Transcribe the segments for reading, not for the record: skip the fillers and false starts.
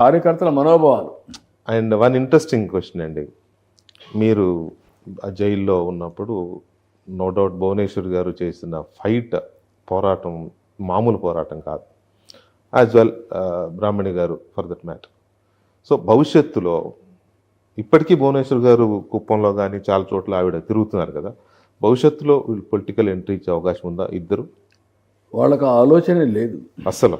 కార్యకర్తల మనోభావాలు. And one interesting question అండి, మీరు ఆ జైల్లో ఉన్నప్పుడు నో డౌట్ భువనేశ్వర్ గారు చేసిన పోరాటం మామూలు పోరాటం కాదు, యాజ్ వెల్ బ్రాహ్మణి గారు ఫర్ దట్ మ్యాటర్. సో భవిష్యత్తులో ఇప్పటికీ భువనేశ్వర్ గారు కుప్పంలో కానీ చాలా చోట్ల ఆవిడ తిరుగుతున్నారు కదా, భవిష్యత్తులో వీళ్ళు పొలిటికల్ ఎంట్రీ ఇచ్చే అవకాశం ఉందా? ఇద్దరు వాళ్ళకి ఆలోచనే లేదు అస్సలు.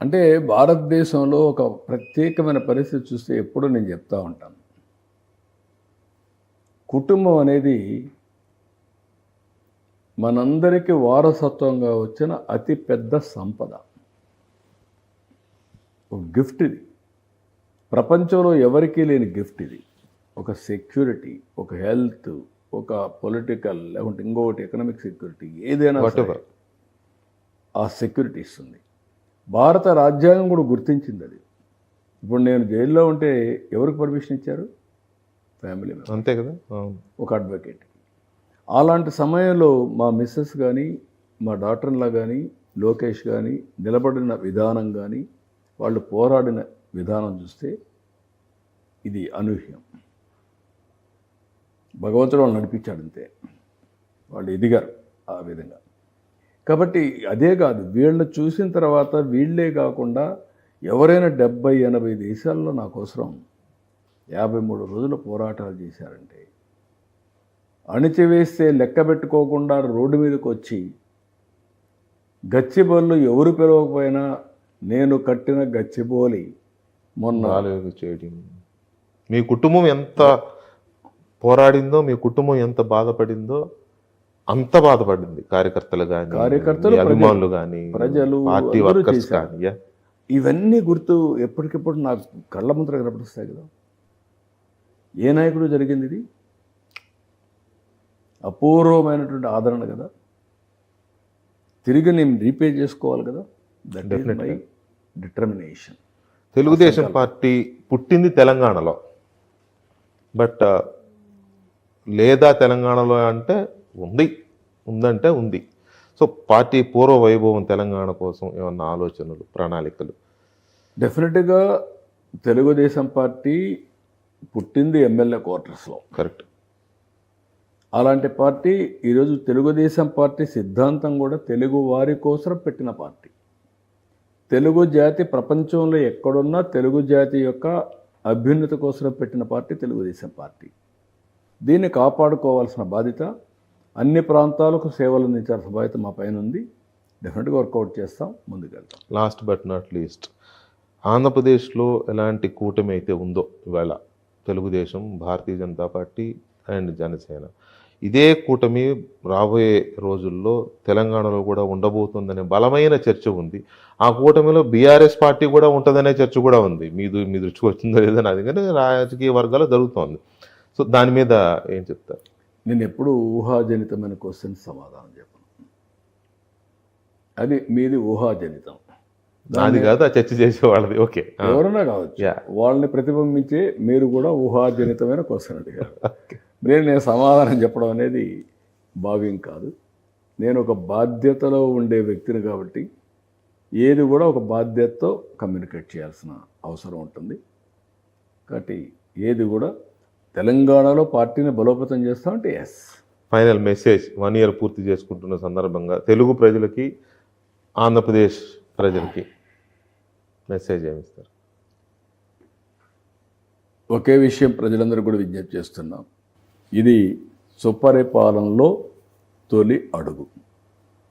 అంటే భారతదేశంలో ఒక ప్రత్యేకమైన పరిస్థితి చూస్తే ఎప్పుడూ నేను చెప్తా ఉంటాను, కుటుంబం అనేది మనందరికీ వారసత్వంగా వచ్చిన అతి పెద్ద సంపద, ఒక గిఫ్ట్ ఇది. ప్రపంచంలో ఎవరికీ లేని గిఫ్ట్ ఇది. ఒక సెక్యూరిటీ, ఒక హెల్త్, ఒక పొలిటికల్, లేకుంటే ఇంకొకటి ఎకనామిక్ సెక్యూరిటీ, ఏదైనా ఆ సెక్యూరిటీ ఇస్తుంది. భారత రాజ్యాంగం కూడా గుర్తించింది అది. ఇప్పుడు నేను జైల్లో ఉంటే ఎవరికి పర్మిషన్ ఇచ్చారు? ఫ్యామిలీ మెంబర్, అంతే కదా, ఒక అడ్వకేట్. అలాంటి సమయంలో మా మిస్సెస్ కానీ, మా డాక్టర్లా కానీ, లోకేష్ కానీ నిలబడిన విధానం కానీ, వాళ్ళు పోరాడిన విధానం చూస్తే ఇది అనూహ్యం. భగవంతుడు వాళ్ళు నడిపించాడు అంతే, వాళ్ళు ఎదిగారు ఆ విధంగా. కాబట్టి అదే కాదు, వీళ్ళని చూసిన తర్వాత వీళ్ళే కాకుండా ఎవరైనా 70-80 దేశాల్లో నా కోసం 53 రోజుల పోరాటాలు చేశారంటే, అణిచివేస్తే లెక్క పెట్టుకోకుండా రోడ్డు మీదకి వచ్చి గచ్చిబౌలిలో ఎవరు పిలవకపోయినా నేను కట్టిన గచ్చిబౌలి మొన్న చేయడం, మీ కుటుంబం ఎంత పోరాడిందో, మీ కుటుంబం ఎంత బాధపడిందో అంత బాధపడింది. కార్యకర్తలు కానీ, అభిమానులు కానీ, ప్రజలు, పార్టీ వర్కర్స్ కానీ. ఇవన్నీ గుర్తు ఎప్పటికప్పుడు నాకు కళ్ళ ముందర కనపడుస్తాయి కదా. ఏ నాయకుడు జరిగింది ఇది? అపూర్వమైనటువంటి ఆదరణ కదా. తిరిగి నేను రీపే చేసుకోవాలి కదా. That is my determination. Telugu Desam party పుట్టింది తెలంగాణలో, బట్ లేదా తెలంగాణలో అంటే ఉందంటే ఉంది. సో పార్టీ పూర్వ వైభవం తెలంగాణ కోసం ఏమన్నా ఆలోచనలు, ప్రణాళికలు? డెఫినెట్గా తెలుగుదేశం పార్టీ పుట్టింది ఎమ్మెల్యే క్వార్టర్స్లో. కరెక్ట్. అలాంటి పార్టీ ఈరోజు తెలుగుదేశం పార్టీ సిద్ధాంతం కూడా తెలుగు వారి కోసం పెట్టిన పార్టీ. తెలుగు జాతి ప్రపంచంలో ఎక్కడున్నా తెలుగు జాతి యొక్క అభ్యున్నతి కోసం పెట్టిన పార్టీ తెలుగుదేశం పార్టీ. దీన్ని కాపాడుకోవాల్సిన బాధ్యత, అన్ని ప్రాంతాలకు సేవలు అందించాల్సిన బాధ్యత మా పైన ఉంది. డెఫినెట్గా వర్కౌట్ చేస్తాం, ముందుకెళ్తాం. లాస్ట్ బట్ నాట్ లీస్ట్, ఆంధ్రప్రదేశ్లో ఎలాంటి కూటమి అయితే ఉందో ఇవాళ, తెలుగుదేశం, భారతీయ జనతా పార్టీ అండ్ జనసేన, ఇదే కూటమి రాబోయే రోజుల్లో తెలంగాణలో కూడా ఉండబోతుందనే బలమైన చర్చ ఉంది. ఆ కూటమిలో బీఆర్ఎస్ పార్టీ కూడా ఉంటుందనే చర్చ కూడా ఉంది. మీ దృష్టికి వచ్చిందో లేదని అది కానీ రాజకీయ వర్గాలు జరుగుతోంది. సో దాని మీద ఏం చెప్తారు? నేను ఎప్పుడు ఊహాజనితమైన క్వశ్చన్ సమాధానం చెప్పను. అది మీది ఊహాజనితం, అది కాదు ఆ చర్చ చేసే వాళ్ళది. ఓకే, ఎవరైనా కావచ్చు. వాళ్ళని ప్రతిబింబించే మీరు కూడా ఊహాజనితమైన క్వశ్చన్ అడిగారు. నేను సమాధానం చెప్పడం అనేది భావ్యం కాదు. నేను ఒక బాధ్యతలో ఉండే వ్యక్తిని కాబట్టి ఏది కూడా ఒక బాధ్యతతో కమ్యూనికేట్ చేయాల్సిన అవసరం ఉంటుంది. కాబట్టి ఏది కూడా తెలంగాణలో పార్టీని బలోపేతం చేస్తామంటే ఎస్. ఫైనల్ మెసేజ్, 1 year పూర్తి చేసుకుంటున్న సందర్భంగా తెలుగు ప్రజలకి, ఆంధ్రప్రదేశ్ ప్రజలకి మెసేజ్ ఏమిస్తారు? ఒకే విషయం ప్రజలందరూ కూడా విజ్ఞప్తి చేస్తున్నాం, ఇది సుపరిపాలనలో తొలి అడుగు.